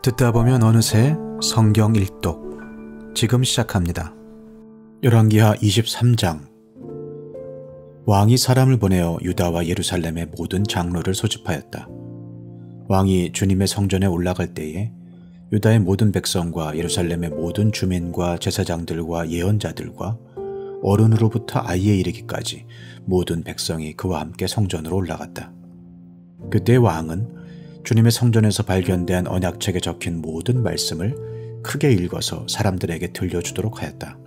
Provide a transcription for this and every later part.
듣다 보면 어느새 성경 일독 지금 시작합니다. 열왕기하 23장. 왕이 사람을 보내어 유다와 예루살렘의 모든 장로를 소집하였다. 왕이 주님의 성전에 올라갈 때에 유다의 모든 백성과 예루살렘의 모든 주민과 제사장들과 예언자들과 어른으로부터 아이에 이르기까지 모든 백성이 그와 함께 성전으로 올라갔다. 그때 왕은 주님의 성전에서 발견된 언약책에 적힌 모든 말씀을 크게 읽어서 사람들에게 들려주도록 하였다.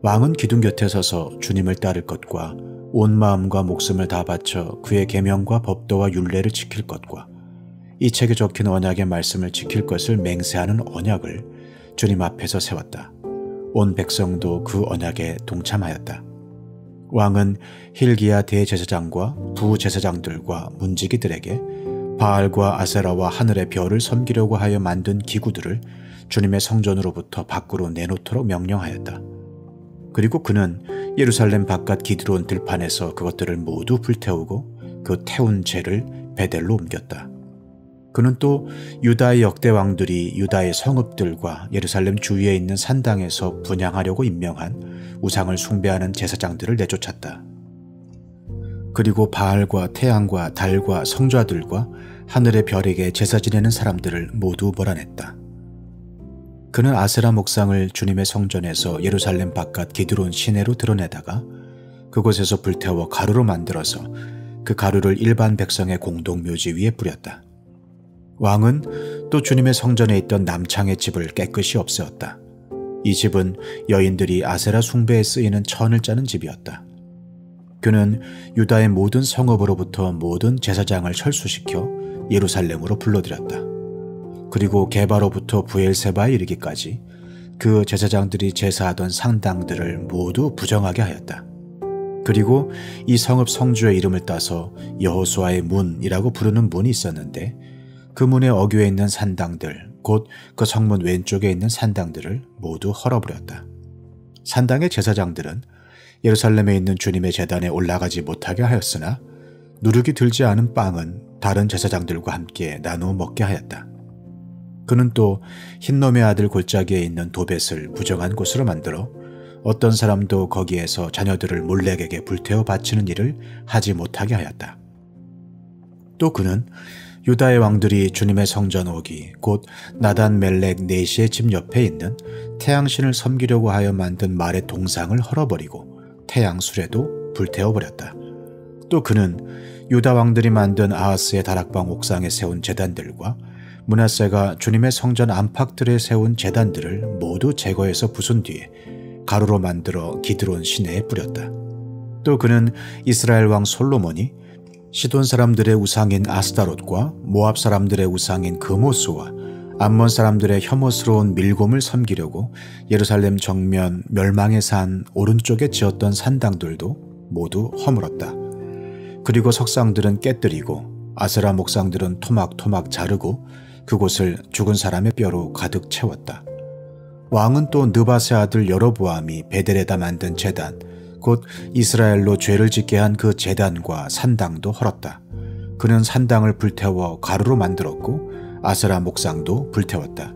왕은 기둥 곁에 서서 주님을 따를 것과 온 마음과 목숨을 다 바쳐 그의 계명과 법도와 율례를 지킬 것과 이 책에 적힌 언약의 말씀을 지킬 것을 맹세하는 언약을 주님 앞에서 세웠다. 온 백성도 그 언약에 동참하였다. 왕은 힐기야 대제사장과 부제사장들과 문지기들에게 바알과 아세라와 하늘의 별을 섬기려고 하여 만든 기구들을 주님의 성전으로부터 밖으로 내놓도록 명령하였다. 그리고 그는 예루살렘 바깥 기드론 들판에서 그것들을 모두 불태우고 그 태운 재를 베델로 옮겼다. 그는 또 유다의 역대 왕들이 유다의 성읍들과 예루살렘 주위에 있는 산당에서 분향하려고 임명한 우상을 숭배하는 제사장들을 내쫓았다. 그리고 바알과 태양과 달과 성좌들과 하늘의 별에게 제사 지내는 사람들을 모두 몰아냈다. 그는 아세라 목상을 주님의 성전에서 예루살렘 바깥 기드론 시내로 드러내다가 그곳에서 불태워 가루로 만들어서 그 가루를 일반 백성의 공동묘지 위에 뿌렸다. 왕은 또 주님의 성전에 있던 남창의 집을 깨끗이 없애었다. 이 집은 여인들이 아세라 숭배에 쓰이는 천을 짜는 집이었다. 그는 유다의 모든 성읍으로부터 모든 제사장을 철수시켜 예루살렘으로 불러들였다. 그리고 게바로부터 부엘세바에 이르기까지 그 제사장들이 제사하던 상당들을 모두 부정하게 하였다. 그리고 이 성읍 성주의 이름을 따서 여호수아의 문이라고 부르는 문이 있었는데 그 문의 어귀에 있는 산당들, 곧 그 성문 왼쪽에 있는 산당들을 모두 헐어버렸다. 산당의 제사장들은 예루살렘에 있는 주님의 제단에 올라가지 못하게 하였으나 누룩이 들지 않은 빵은 다른 제사장들과 함께 나누어 먹게 하였다. 그는 또 흰놈의 아들 골짜기에 있는 도벳을 부정한 곳으로 만들어 어떤 사람도 거기에서 자녀들을 몰렉에게 불태워 바치는 일을 하지 못하게 하였다. 또 그는 유다의 왕들이 주님의 성전 오기, 곧 나단 멜렉 네시의 집 옆에 있는 태양신을 섬기려고 하여 만든 말의 동상을 헐어버리고 태양 수레도 불태워버렸다. 또 그는 유다 왕들이 만든 아하스의 다락방 옥상에 세운 제단들과 므낫세가 주님의 성전 안팎들에 세운 제단들을 모두 제거해서 부순 뒤에 가루로 만들어 기드론 시내에 뿌렸다. 또 그는 이스라엘 왕 솔로몬이 시돈 사람들의 우상인 아스다롯과 모압 사람들의 우상인 그모스와 암몬 사람들의 혐오스러운 밀곰을 섬기려고 예루살렘 정면 멸망의 산 오른쪽에 지었던 산당들도 모두 허물었다. 그리고 석상들은 깨뜨리고 아세라 목상들은 토막토막 자르고 그곳을 죽은 사람의 뼈로 가득 채웠다. 왕은 또 느바세 아들 여로보암이 베델에다 만든 제단, 곧 이스라엘로 죄를 짓게 한 그 제단과 산당도 헐었다. 그는 산당을 불태워 가루로 만들었고 아세라 목상도 불태웠다.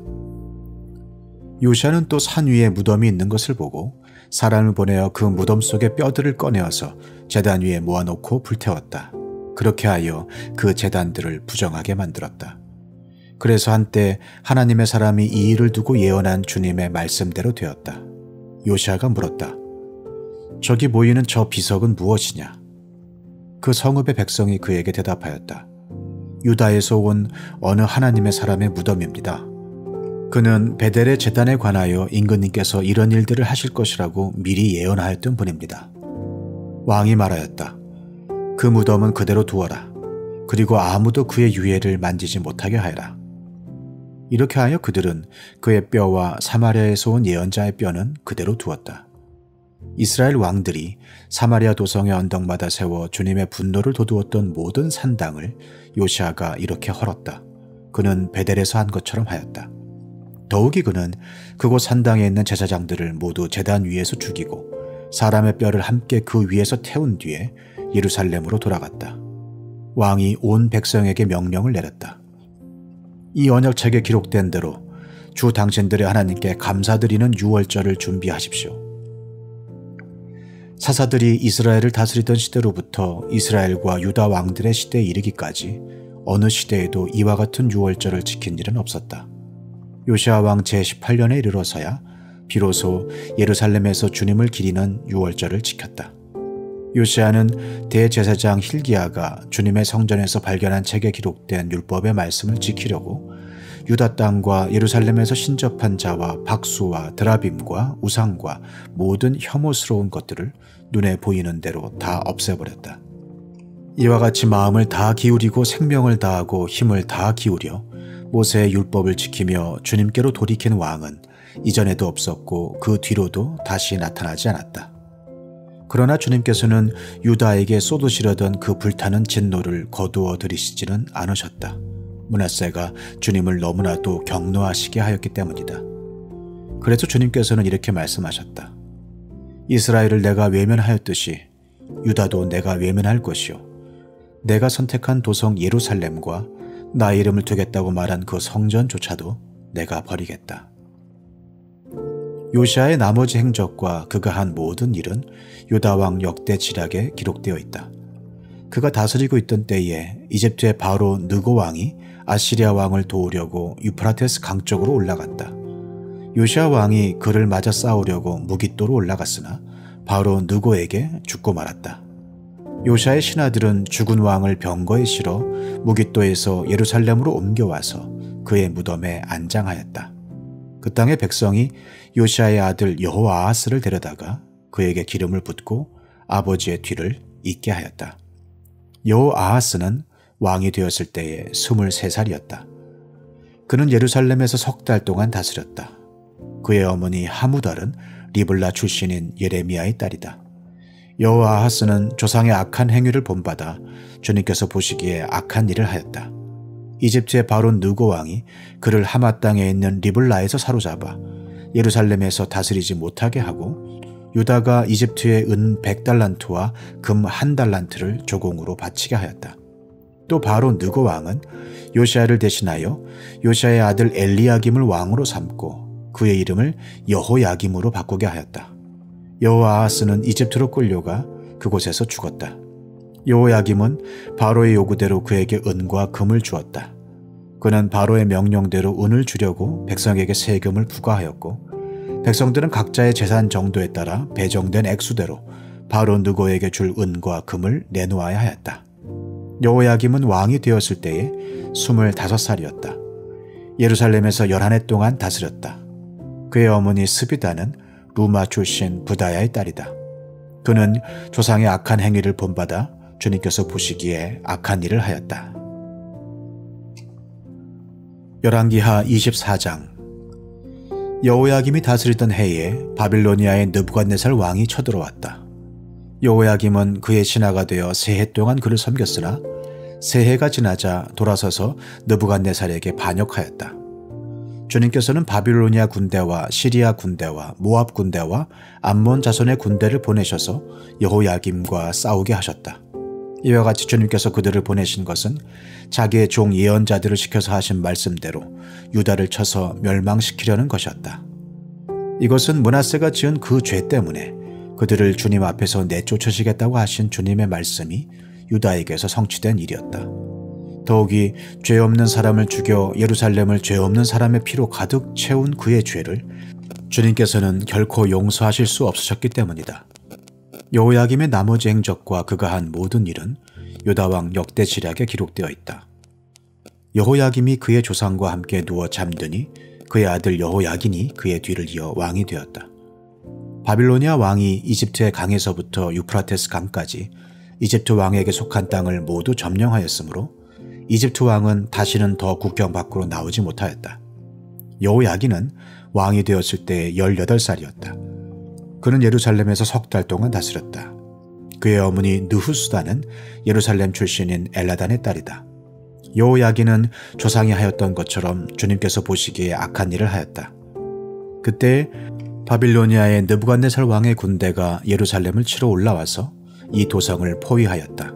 요시아는 또 산 위에 무덤이 있는 것을 보고 사람을 보내어 그 무덤 속의 뼈들을 꺼내어서 제단 위에 모아놓고 불태웠다. 그렇게 하여 그 제단들을 부정하게 만들었다. 그래서 한때 하나님의 사람이 이 일을 두고 예언한 주님의 말씀대로 되었다. 요시아가 물었다. 저기 보이는 저 비석은 무엇이냐? 그 성읍의 백성이 그에게 대답하였다. 유다에서 온 어느 하나님의 사람의 무덤입니다. 그는 베델의 제단에 관하여 임금님께서 이런 일들을 하실 것이라고 미리 예언하였던 분입니다. 왕이 말하였다. 그 무덤은 그대로 두어라. 그리고 아무도 그의 유해를 만지지 못하게 하여라. 이렇게 하여 그들은 그의 뼈와 사마리아에서 온 예언자의 뼈는 그대로 두었다. 이스라엘 왕들이 사마리아 도성의 언덕마다 세워 주님의 분노를 돋우었던 모든 산당을 요시아가 이렇게 헐었다. 그는 베델에서 한 것처럼 하였다. 더욱이 그는 그곳 산당에 있는 제사장들을 모두 제단 위에서 죽이고 사람의 뼈를 함께 그 위에서 태운 뒤에 예루살렘으로 돌아갔다. 왕이 온 백성에게 명령을 내렸다. 이 언약책에 기록된 대로 주 당신들의 하나님께 감사드리는 유월절을 준비하십시오. 사사들이 이스라엘을 다스리던 시대로부터 이스라엘과 유다 왕들의 시대에 이르기까지 어느 시대에도 이와 같은 유월절을 지킨 일은 없었다. 요시아 왕 제18년에 이르러서야 비로소 예루살렘에서 주님을 기리는 유월절을 지켰다. 요시아는 대제사장 힐기야가 주님의 성전에서 발견한 책에 기록된 율법의 말씀을 지키려고 유다 땅과 예루살렘에서 신접한 자와 박수와 드라빔과 우상과 모든 혐오스러운 것들을 눈에 보이는 대로 다 없애버렸다. 이와 같이 마음을 다 기울이고 생명을 다하고 힘을 다 기울여 모세의 율법을 지키며 주님께로 돌이킨 왕은 이전에도 없었고 그 뒤로도 다시 나타나지 않았다. 그러나 주님께서는 유다에게 쏟으시려던 그 불타는 진노를 거두어 들이시지는 않으셨다. 므낫세가 주님을 너무나도 경노하시게 하였기 때문이다. 그래서 주님께서는 이렇게 말씀하셨다. 이스라엘을 내가 외면하였듯이 유다도 내가 외면할 것이요. 내가 선택한 도성 예루살렘과 나의 이름을 두겠다고 말한 그 성전조차도 내가 버리겠다. 요시아의 나머지 행적과 그가 한 모든 일은 유다왕 역대지략에 기록되어 있다. 그가 다스리고 있던 때에 이집트의 바로 느고 왕이 아시리아 왕을 도우려고 유프라테스 강 쪽으로 올라갔다. 요시아 왕이 그를 맞아 싸우려고 무깃도로 올라갔으나 바로 느고에게 죽고 말았다. 요시아의 신하들은 죽은 왕을 병거에 실어 무깃도에서 예루살렘으로 옮겨와서 그의 무덤에 안장하였다. 그 땅의 백성이 요시아의 아들 여호아하스를 데려다가 그에게 기름을 붓고 아버지의 뒤를 잇게 하였다. 여호아하스는 왕이 되었을 때에 23살이었다. 그는 예루살렘에서 3달 동안 다스렸다. 그의 어머니 하무달은 리블라 출신인 예레미야의 딸이다. 여호아하스는 조상의 악한 행위를 본받아 주님께서 보시기에 악한 일을 하였다. 이집트의 바로 느고 왕이 그를 하마 땅에 있는 리블라에서 사로잡아 예루살렘에서 다스리지 못하게 하고 유다가 이집트의 은 100달란트와 금 1달란트를 조공으로 바치게 하였다. 또 바로 느고 왕은 요시아를 대신하여 요시아의 아들 엘리야김을 왕으로 삼고 그의 이름을 여호야김으로 바꾸게 하였다. 여호아하스는 이집트로 끌려가 그곳에서 죽었다. 여호야김은 바로의 요구대로 그에게 은과 금을 주었다. 그는 바로의 명령대로 은을 주려고 백성에게 세금을 부과하였고 백성들은 각자의 재산 정도에 따라 배정된 액수대로 바로 느고에게 줄 은과 금을 내놓아야 하였다. 여호야김은 왕이 되었을 때에 25살이었다. 예루살렘에서 11해 동안 다스렸다. 그의 어머니 스비다는 루마 출신 부다야의 딸이다. 그는 조상의 악한 행위를 본받아 주님께서 보시기에 악한 일을 하였다. 열왕기하 24장. 여호야김이 다스리던 해에 바빌로니아의 느부갓네살 왕이 쳐들어왔다. 여호야김은 그의 신하가 되어 3해 동안 그를 섬겼으나 3해가 지나자 돌아서서 느부갓네살에게 반역하였다. 주님께서는 바빌로니아 군대와 시리아 군대와 모압 군대와 암몬 자손의 군대를 보내셔서 여호야김과 싸우게 하셨다. 이와 같이 주님께서 그들을 보내신 것은 자기의 종 예언자들을 시켜서 하신 말씀대로 유다를 쳐서 멸망시키려는 것이었다. 이것은 므낫세가 지은 그 죄 때문에 그들을 주님 앞에서 내쫓으시겠다고 하신 주님의 말씀이 유다에게서 성취된 일이었다. 더욱이 죄 없는 사람을 죽여 예루살렘을 죄 없는 사람의 피로 가득 채운 그의 죄를 주님께서는 결코 용서하실 수 없으셨기 때문이다. 여호야김의 나머지 행적과 그가 한 모든 일은 유다왕 역대지략에 기록되어 있다. 여호야김이 그의 조상과 함께 누워 잠드니 그의 아들 여호야긴이 그의 뒤를 이어 왕이 되었다. 바빌로니아 왕이 이집트의 강에서부터 유프라테스 강까지 이집트 왕에게 속한 땅을 모두 점령하였으므로 이집트 왕은 다시는 더 국경 밖으로 나오지 못하였다. 여호야긴은 왕이 되었을 때 18살이었다. 그는 예루살렘에서 3달 동안 다스렸다. 그의 어머니 느후수다는 예루살렘 출신인 엘라단의 딸이다. 여호야긴은 조상이 하였던 것처럼 주님께서 보시기에 악한 일을 하였다. 그때 바빌로니아의 느부갓네살 왕의 군대가 예루살렘을 치러 올라와서 이 도성을 포위하였다.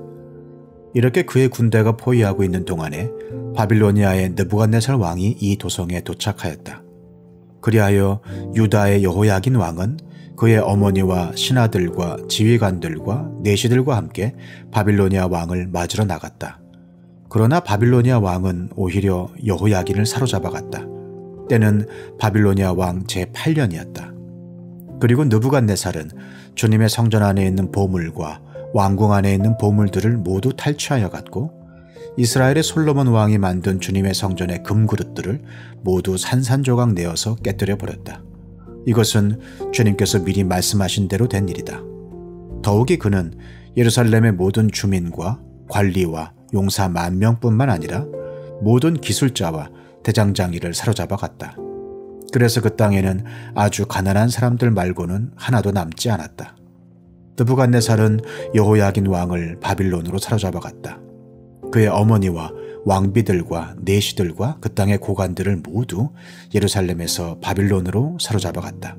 이렇게 그의 군대가 포위하고 있는 동안에 바빌로니아의 느부갓네살 왕이 이 도성에 도착하였다. 그리하여 유다의 여호야긴 왕은 그의 어머니와 신하들과 지휘관들과 내시들과 함께 바빌로니아 왕을 맞으러 나갔다. 그러나 바빌로니아 왕은 오히려 여호야긴을 사로잡아갔다. 때는 바빌로니아 왕 제8년이었다. 그리고 느부갓네살은 주님의 성전 안에 있는 보물과 왕궁 안에 있는 보물들을 모두 탈취하여 갔고 이스라엘의 솔로몬 왕이 만든 주님의 성전의 금그릇들을 모두 산산조각 내어서 깨뜨려 버렸다. 이것은 주님께서 미리 말씀하신 대로 된 일이다. 더욱이 그는 예루살렘의 모든 주민과 관리와 용사 10,000명뿐만 아니라 모든 기술자와 대장장이를 사로잡아 갔다. 그래서 그 땅에는 아주 가난한 사람들 말고는 하나도 남지 않았다. 느부갓네살은 여호야긴 왕을 바빌론으로 사로잡아 갔다. 그의 어머니와 왕비들과 내시들과 그 땅의 고관들을 모두 예루살렘에서 바빌론으로 사로잡아 갔다.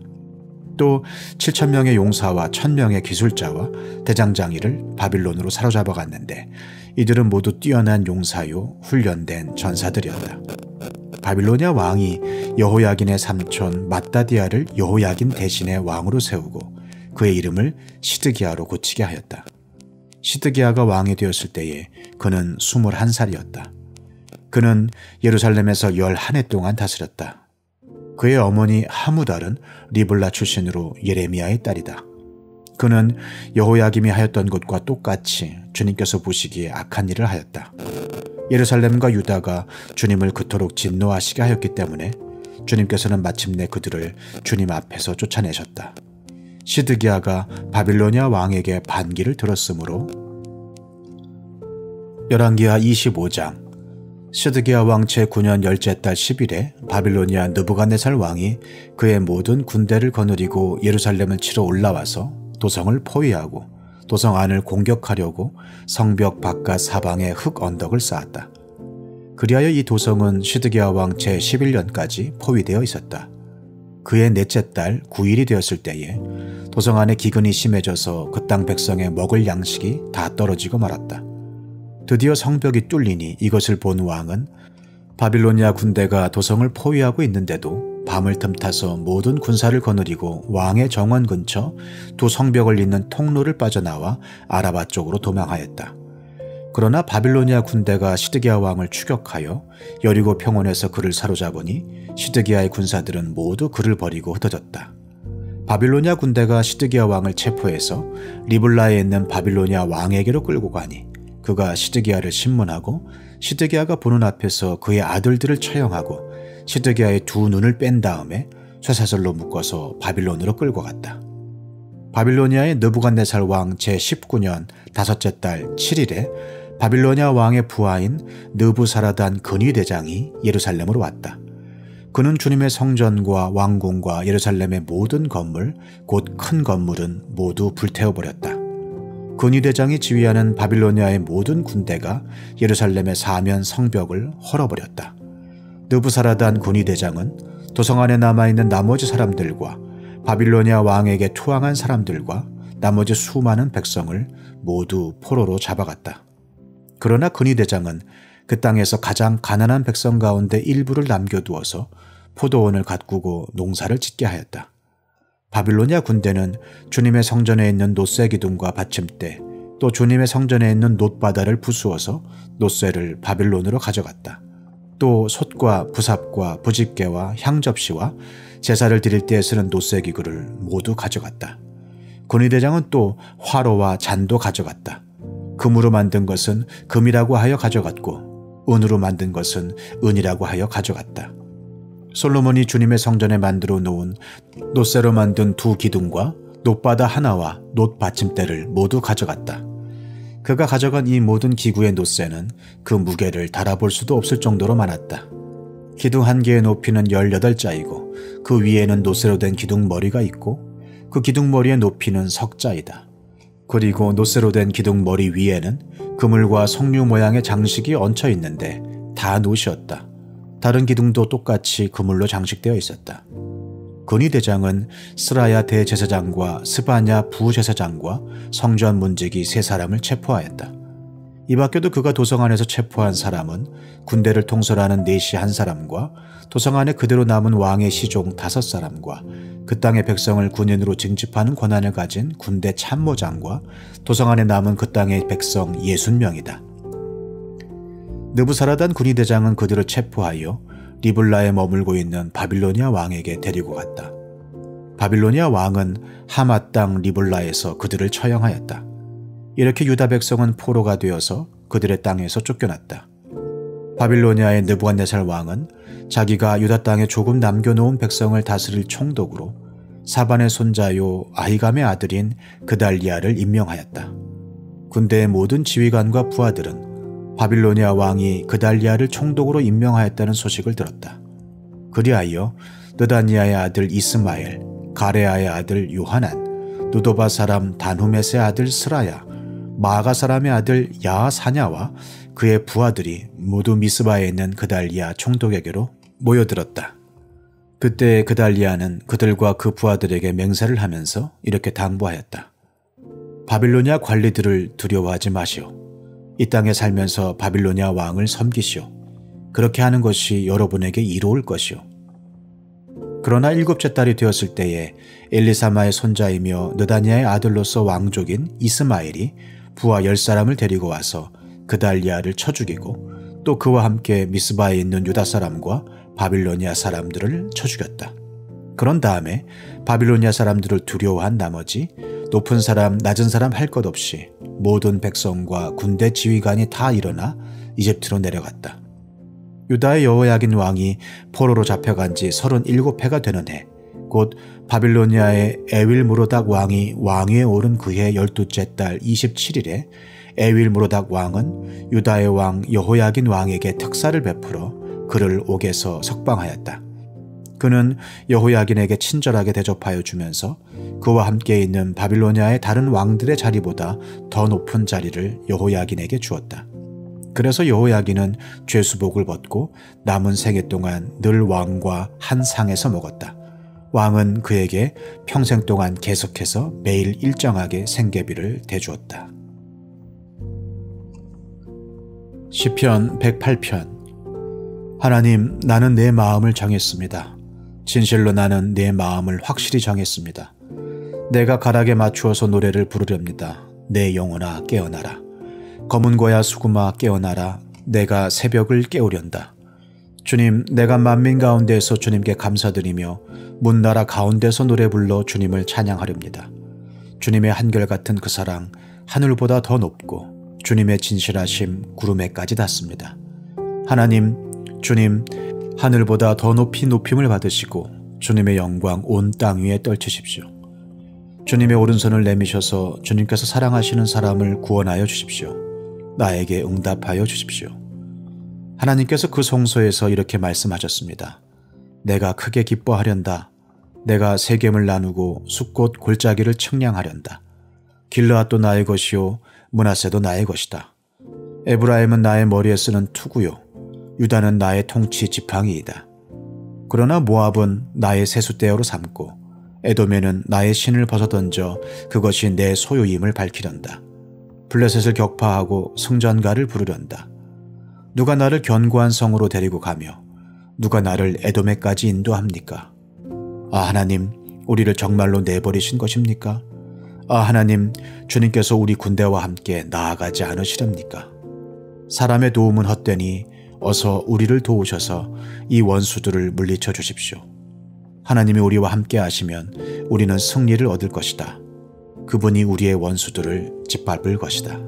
또 7,000명의 용사와 1,000명의 기술자와 대장장이를 바빌론으로 사로잡아 갔는데 이들은 모두 뛰어난 용사요 훈련된 전사들이었다. 바빌로니아 왕이 여호야긴의 삼촌 맏다디아를 여호야긴 대신에 왕으로 세우고 그의 이름을 시드기야로 고치게 하였다. 시드기야가 왕이 되었을 때에 그는 21살이었다. 그는 예루살렘에서 11해 동안 다스렸다. 그의 어머니 하무달은 리블라 출신으로 예레미야의 딸이다. 그는 여호야김이 하였던 것과 똑같이 주님께서 보시기에 악한 일을 하였다. 예루살렘과 유다가 주님을 그토록 진노하시게 하였기 때문에 주님께서는 마침내 그들을 주님 앞에서 쫓아내셨다. 시드기야가 바빌로니아 왕에게 반기를 들었으므로 열왕기하 25장 시드기야 왕 제9년 10째 달 10일에 바빌로니아 느부갓네살 왕이 그의 모든 군대를 거느리고 예루살렘을 치러 올라와서 도성을 포위하고 도성 안을 공격하려고 성벽 바깥 사방에 흙 언덕을 쌓았다. 그리하여 이 도성은 시드기야 왕 제11년까지 포위되어 있었다. 그의 넷째 달 9일이 되었을 때에 도성 안에 기근이 심해져서 그 땅 백성의 먹을 양식이 다 떨어지고 말았다. 드디어 성벽이 뚫리니 이것을 본 왕은 바빌로니아 군대가 도성을 포위하고 있는데도 밤을 틈타서 모든 군사를 거느리고 왕의 정원 근처 두 성벽을 잇는 통로를 빠져나와 아라바 쪽으로 도망하였다. 그러나 바빌로니아 군대가 시드기야 왕을 추격하여 여리고 평원에서 그를 사로잡으니 시드기야의 군사들은 모두 그를 버리고 흩어졌다. 바빌로니아 군대가 시드기야 왕을 체포해서 리블라에 있는 바빌로니아 왕에게로 끌고 가니 그가 시드기야를 신문하고 시드기야가 보는 앞에서 그의 아들들을 처형하고 시드기야의 두 눈을 뺀 다음에 쇠사슬로 묶어서 바빌론으로 끌고 갔다. 바빌로니아의 느부갓네살 왕 제19년 5째 달 7일에 바빌로니아 왕의 부하인 느부사라단 근위대장이 예루살렘으로 왔다. 그는 주님의 성전과 왕궁과 예루살렘의 모든 건물, 곧 큰 건물은 모두 불태워버렸다. 근위대장이 지휘하는 바빌로니아의 모든 군대가 예루살렘의 사면 성벽을 헐어버렸다. 느부사라단 근위대장은 도성 안에 남아있는 나머지 사람들과 바빌로니아 왕에게 투항한 사람들과 나머지 수많은 백성을 모두 포로로 잡아갔다. 그러나 근위대장은 그 땅에서 가장 가난한 백성 가운데 일부를 남겨두어서 포도원을 가꾸고 농사를 짓게 하였다. 바빌로니아 군대는 주님의 성전에 있는 놋쇠 기둥과 받침대, 또 주님의 성전에 있는 놋바다를 부수어서 놋쇠를 바빌론으로 가져갔다. 또 솥과 부삽과 부집개와 향접시와 제사를 드릴 때 쓰는 놋쇠 기구를 모두 가져갔다. 근위대장은 또 화로와 잔도 가져갔다. 금으로 만든 것은 금이라고 하여 가져갔고 은으로 만든 것은 은이라고 하여 가져갔다. 솔로몬이 주님의 성전에 만들어 놓은 놋쇠로 만든 두 기둥과 놋바다 하나와 놋 받침대를 모두 가져갔다. 그가 가져간 이 모든 기구의 놋쇠는 그 무게를 달아볼 수도 없을 정도로 많았다. 기둥 한 개의 높이는 18자이고 그 위에는 놋쇠로 된 기둥머리가 있고 그 기둥머리의 높이는 석자이다. 그리고 놋쇠로 된 기둥머리 위에는 그물과 석류 모양의 장식이 얹혀 있는데 다 놋이었다. 다른 기둥도 똑같이 그물로 장식되어 있었다. 근위대장은 스라야 대제사장과 스바냐 부제사장과 성전 문지기 3사람을 체포하였다. 이 밖에도 그가 도성 안에서 체포한 사람은 군대를 통솔하는 내시 한 사람과 도성 안에 그대로 남은 왕의 시종 5사람과 그 땅의 백성을 군인으로 징집하는 권한을 가진 군대 참모장과 도성 안에 남은 그 땅의 백성 60명이다. 느부사라단 군의대장은 그들을 체포하여 리블라에 머물고 있는 바빌로니아 왕에게 데리고 갔다. 바빌로니아 왕은 하마 땅 리블라에서 그들을 처형하였다. 이렇게 유다 백성은 포로가 되어서 그들의 땅에서 쫓겨났다. 바빌로니아의 느부갓네살 왕은 자기가 유다 땅에 조금 남겨놓은 백성을 다스릴 총독으로 사반의 손자요 아히감의 아들인 그달리아를 임명하였다. 군대의 모든 지휘관과 부하들은 바빌로니아 왕이 그달리아를 총독으로 임명하였다는 소식을 들었다. 그리하여 느다니아의 아들 이스마엘, 가레아의 아들 요하난, 누도바 사람 단후메스의 아들 스라야, 마가 사람의 아들 야사냐와 그의 부하들이 모두 미스바에 있는 그달리아 총독에게로 모여들었다. 그때 그달리아는 그들과 그 부하들에게 맹세를 하면서 이렇게 당부하였다. 바빌로니아 관리들을 두려워하지 마시오. 이 땅에 살면서 바빌로니아 왕을 섬기시오. 그렇게 하는 것이 여러분에게 이로울 것이오. 그러나 7째 달이 되었을 때에 엘리사마의 손자이며 느다니아의 아들로서 왕족인 이스마엘이 부하 10사람을 데리고 와서 그달리아를 쳐 죽이고 또 그와 함께 미스바에 있는 유다 사람과 바빌로니아 사람들을 쳐 죽였다. 그런 다음에 바빌로니아 사람들을 두려워한 나머지 높은 사람 낮은 사람 할 것 없이 모든 백성과 군대 지휘관이 다 일어나 이집트로 내려갔다. 유다의 여호야긴 왕이 포로로 잡혀간 지 37해가 되는 해, 곧 바빌로니아의 에윌무로닥 왕이 왕위에 오른 그해 12째 달 27일에 에윌무로닥 왕은 유다의 왕 여호야긴 왕에게 특사를 베풀어 그를 옥에서 석방하였다. 그는 여호야긴에게 친절하게 대접하여 주면서 그와 함께 있는 바빌로니아의 다른 왕들의 자리보다 더 높은 자리를 여호야긴에게 주었다. 그래서 여호야긴은 죄수복을 벗고 남은 생애 동안 늘 왕과 한 상에서 먹었다. 왕은 그에게 평생 동안 계속해서 매일 일정하게 생계비를 대주었다. 시편 108편. 하나님, 나는 내 마음을 정했습니다. 진실로 나는 내 마음을 확실히 정했습니다. 내가 가락에 맞추어서 노래를 부르렵니다. 내 영혼아 깨어나라. 검은 고야 수구마 깨어나라. 내가 새벽을 깨우련다. 주님, 내가 만민 가운데서 주님께 감사드리며 문나라 가운데서 노래 불러 주님을 찬양하렵니다. 주님의 한결같은 그 사랑 하늘보다 더 높고 주님의 진실하심 구름에까지 닿습니다. 하나님, 주님, 하늘보다 더 높이 높임을 받으시고 주님의 영광 온 땅 위에 떨치십시오. 주님의 오른손을 내미셔서 주님께서 사랑하시는 사람을 구원하여 주십시오. 나에게 응답하여 주십시오. 하나님께서 그 성소에서 이렇게 말씀하셨습니다. 내가 크게 기뻐하련다. 내가 세겜을 나누고 숫곳 골짜기를 측량하련다. 길르앗도 나의 것이요 므낫세도 나의 것이다. 에브라임은 나의 머리에 쓰는 투구요 유다는 나의 통치 지팡이이다. 그러나 모압은 나의 세숫대어로 삼고 에돔에는 나의 신을 벗어던져 그것이 내 소유임을 밝히련다. 블레셋을 격파하고 승전가를 부르련다. 누가 나를 견고한 성으로 데리고 가며 누가 나를 에돔에까지 인도합니까? 아, 하나님, 우리를 정말로 내버리신 것입니까? 아, 하나님, 주님께서 우리 군대와 함께 나아가지 않으시렵니까? 사람의 도움은 헛되니 어서 우리를 도우셔서 이 원수들을 물리쳐 주십시오. 하나님이 우리와 함께 하시면 우리는 승리를 얻을 것이다. 그분이 우리의 원수들을 짓밟을 것이다.